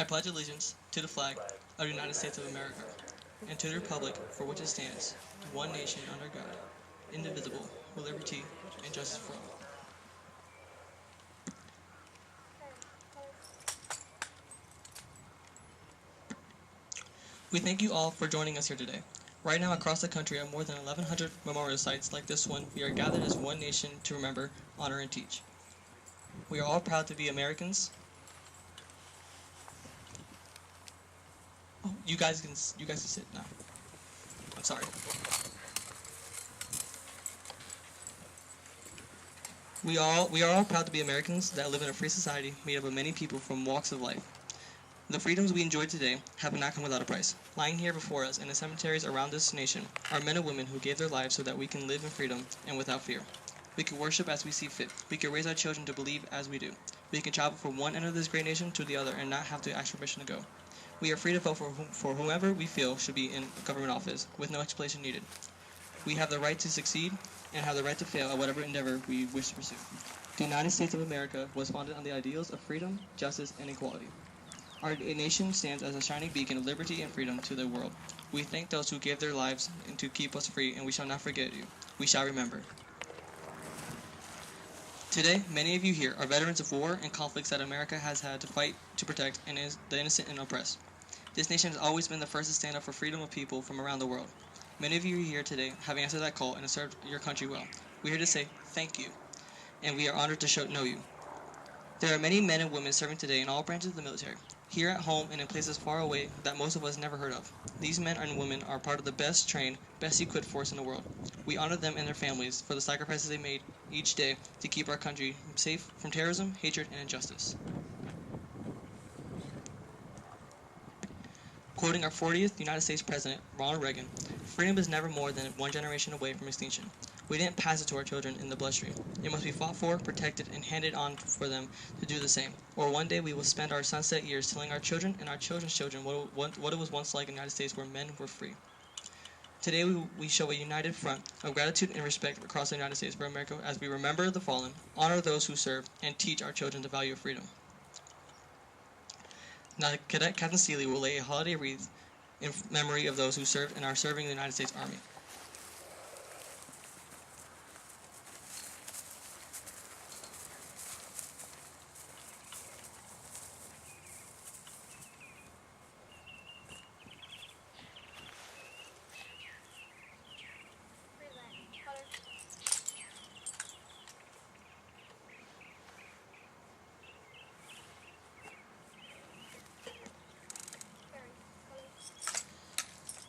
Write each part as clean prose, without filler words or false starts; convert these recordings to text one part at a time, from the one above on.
pledge allegiance to the flag of the United States of America and to the republic for which it stands, one nation under God, indivisible, with liberty and justice for all. We thank you all for joining us here today. Right now across the country at more than 1,100 memorial sites like this one, we are gathered as one nation to remember, honor, and teach. We are all proud to be Americans. Oh, you guys can sit now. I'm sorry. We are all proud to be Americans that live in a free society made up of many people from walks of life. The freedoms we enjoy today have not come without a price. Lying here before us in the cemeteries around this nation are men and women who gave their lives so that we can live in freedom and without fear. We can worship as we see fit. We can raise our children to believe as we do. We can travel from one end of this great nation to the other and not have to ask permission to go. We are free to vote for whomever we feel should be in government office, with no explanation needed. We have the right to succeed and have the right to fail at whatever endeavor we wish to pursue. The United States of America was founded on the ideals of freedom, justice, and equality. Our nation stands as a shining beacon of liberty and freedom to the world. We thank those who gave their lives to keep us free, and we shall not forget you. We shall remember. Today, many of you here are veterans of war and conflicts that America has had to fight to protect and is the innocent and oppressed. This nation has always been the first to stand up for freedom of people from around the world. Many of you here today have answered that call and have served your country well. We're here to say thank you, and we are honored to know you. There are many men and women serving today in all branches of the military, here at home and in places far away that most of us never heard of. These men and women are part of the best trained, best equipped force in the world. We honor them and their families for the sacrifices they made each day to keep our country safe from terrorism, hatred, and injustice. Quoting our 40th United States President, Ronald Reagan, freedom is never more than one generation away from extinction. We didn't pass it to our children in the bloodstream. It must be fought for, protected, and handed on for them to do the same. Or one day we will spend our sunset years telling our children and our children's children what it was once like in the United States where men were free. Today we show a united front of gratitude and respect across the United States of America as we remember the fallen, honor those who serve, and teach our children the value of freedom. Now, Cadet Captain Seeley will lay a holiday wreath in memory of those who served and are serving in the United States Army.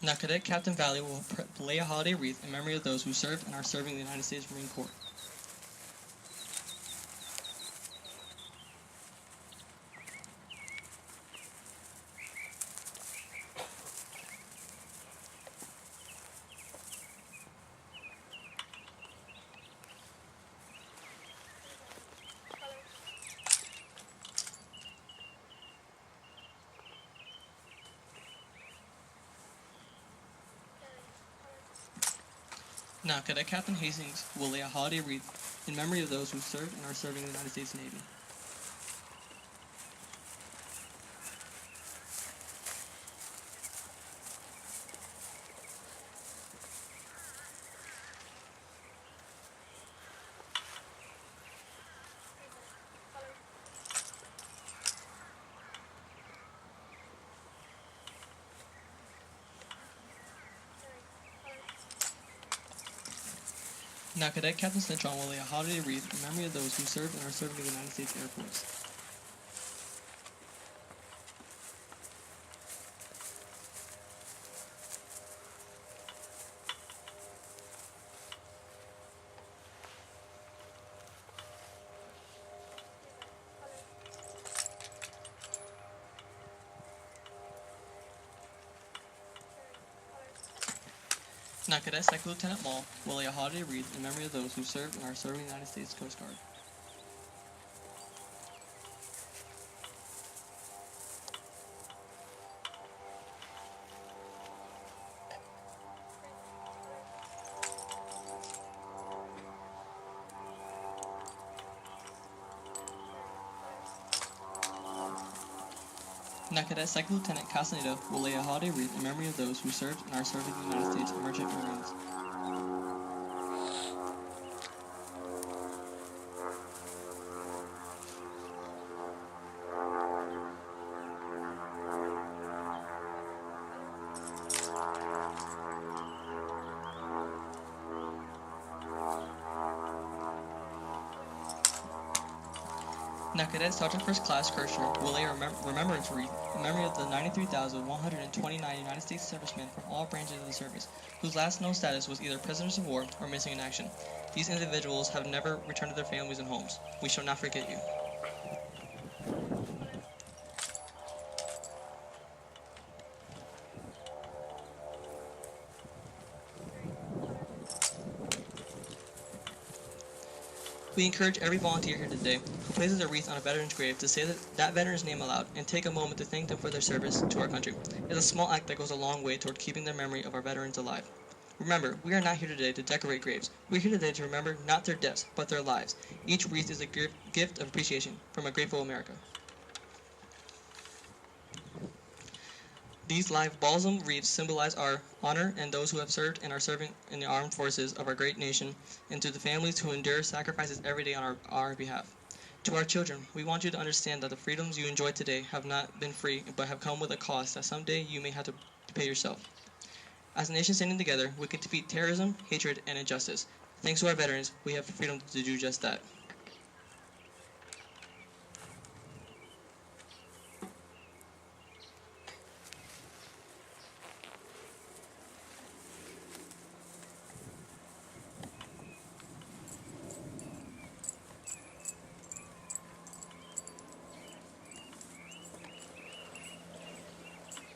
Now, Cadet Captain Valley will lay a holiday wreath in memory of those who served and are serving in the United States Marine Corps. Now, Cadet Captain Hastings will lay a holiday wreath in memory of those who served and are serving in the United States Navy. Now, Cadet Captain Cintron will lay a holiday wreath in memory of those who served and are serving in the United States Air Force. Now, Cadet Second Lieutenant Mall will lay a holiday wreath in memory of those who served and are serving the United States Coast Guard. Now Cadet Second Lieutenant Castaneda will lay a holiday wreath in memory of those who served and are serving the United States Merchant Marines. Now Cadet Sergeant First Class Kirshner will lay a remembrance wreath in memory of the 93,129 United States servicemen from all branches of the service, whose last known status was either prisoners of war or missing in action. These individuals have never returned to their families and homes. We shall not forget you. We encourage every volunteer here today who places a wreath on a veteran's grave to say that veteran's name aloud and take a moment to thank them for their service to our country. It's a small act that goes a long way toward keeping the memory of our veterans alive. Remember, we are not here today to decorate graves. We're here today to remember not their deaths, but their lives. Each wreath is a gift of appreciation from a grateful America. These live balsam wreaths symbolize our honor and those who have served and are serving in the armed forces of our great nation, and to the families who endure sacrifices every day on our behalf. To our children, we want you to understand that the freedoms you enjoy today have not been free, but have come with a cost that someday you may have to pay yourself. As a nation standing together, we can defeat terrorism, hatred, and injustice. Thanks to our veterans, we have the freedom to do just that.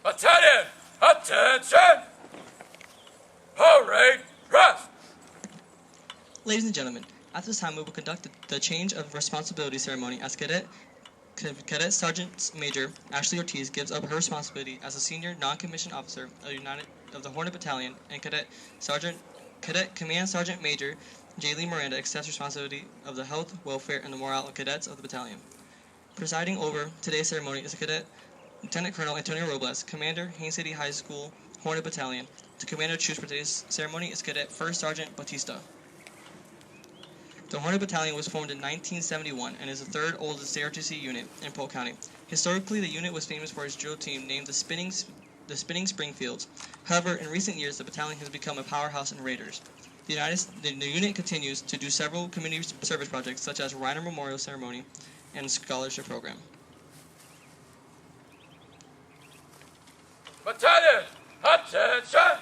Attention! Attention! Parade rest! Ladies and gentlemen, at this time we will conduct the change of responsibility ceremony as Cadet Sergeant Major Ashley Ortiz gives up her responsibility as a senior non-commissioned officer of the Hornet Battalion, and Cadet Command Sergeant Major Jaylee Miranda accepts responsibility of the health, welfare, and the morale of cadets of the battalion. Presiding over today's ceremony is Cadet Lieutenant Colonel Antonio Robles, Commander, Haines City High School, Hornet Battalion. The Commander choose for today's ceremony is Cadet First Sergeant Batista. The Hornet Battalion was formed in 1971 and is the third oldest JROTC unit in Polk County. Historically, the unit was famous for its drill team named the Spinning Springfields. However, in recent years, the battalion has become a powerhouse in raiders. The unit continues to do several community service projects such as Reiner Memorial Ceremony and Scholarship Program. Battalion! Attention!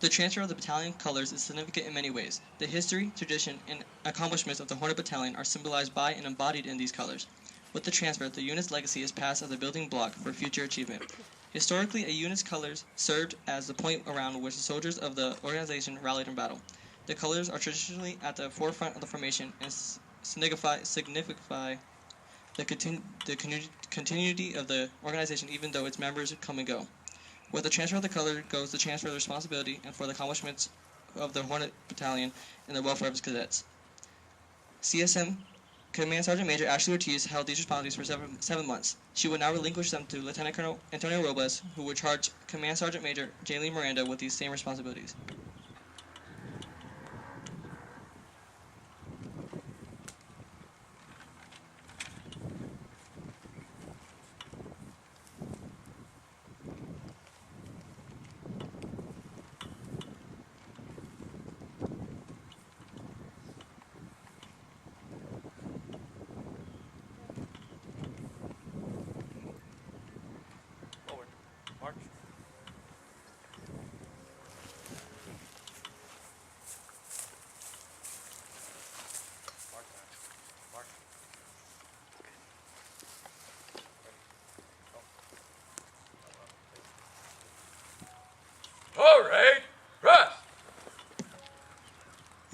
The transfer of the battalion colors is significant in many ways. The history, tradition, and accomplishments of the Hornet Battalion are symbolized by and embodied in these colors. With the transfer, the unit's legacy is passed as a building block for future achievement. Historically, a unit's colors served as the point around which the soldiers of the organization rallied in battle. The colors are traditionally at the forefront of the formation and signify the continuity of the organization even though its members come and go. With the transfer of the color goes the transfer of the responsibility and for the accomplishments of the Hornet Battalion and the welfare of its cadets. CSM Command Sergeant Major Ashley Ortiz held these responsibilities for 7 months. She would now relinquish them to Lieutenant Colonel Antonio Robles, who would charge Command Sergeant Major Jaylee Miranda with these same responsibilities.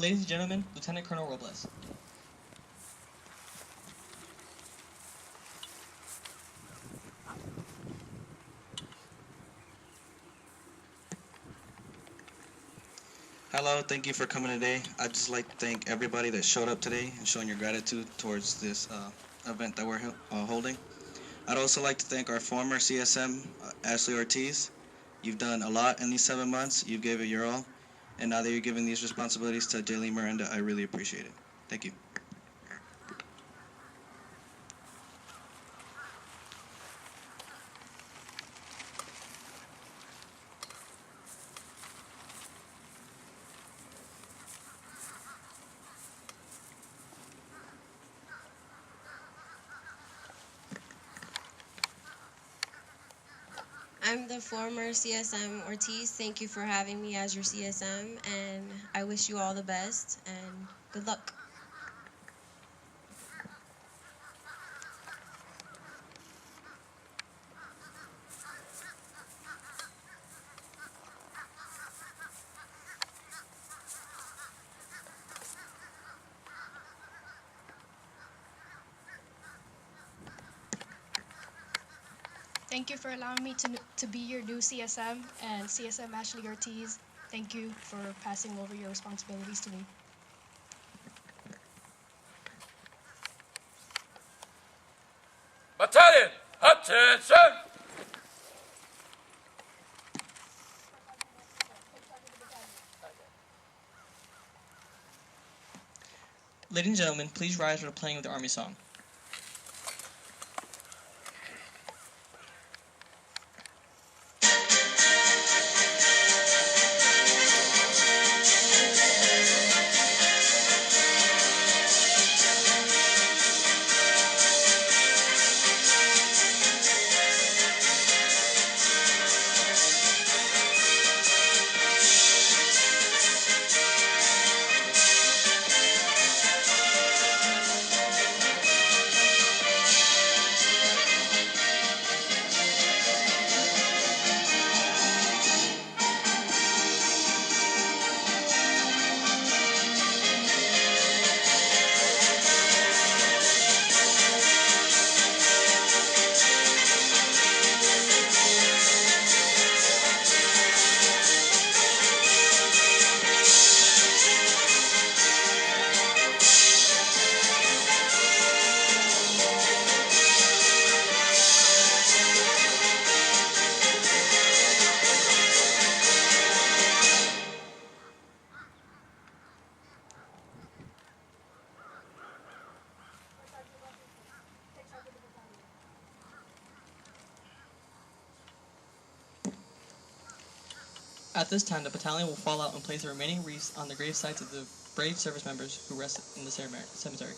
Ladies and gentlemen, Lieutenant Colonel Robles. Hello, thank you for coming today. I'd just like to thank everybody that showed up today and showing your gratitude towards this event that we're holding. I'd also like to thank our former CSM, Ashley Ortiz. You've done a lot in these 7 months. You've gave it your all. And now that you're giving these responsibilities to Daily Miranda, I really appreciate it. Thank you. I'm the former CSM Ortiz. Thank you for having me as your CSM, and I wish you all the best and good luck. Thank you for allowing me to be your new CSM and CSM Ashley Ortiz. Thank you for passing over your responsibilities to me. Battalion, attention! Ladies and gentlemen, please rise for the playing of the Army song. At this time, the battalion will fall out and place the remaining wreaths on the grave sites of the brave service members who rest in the cemetery.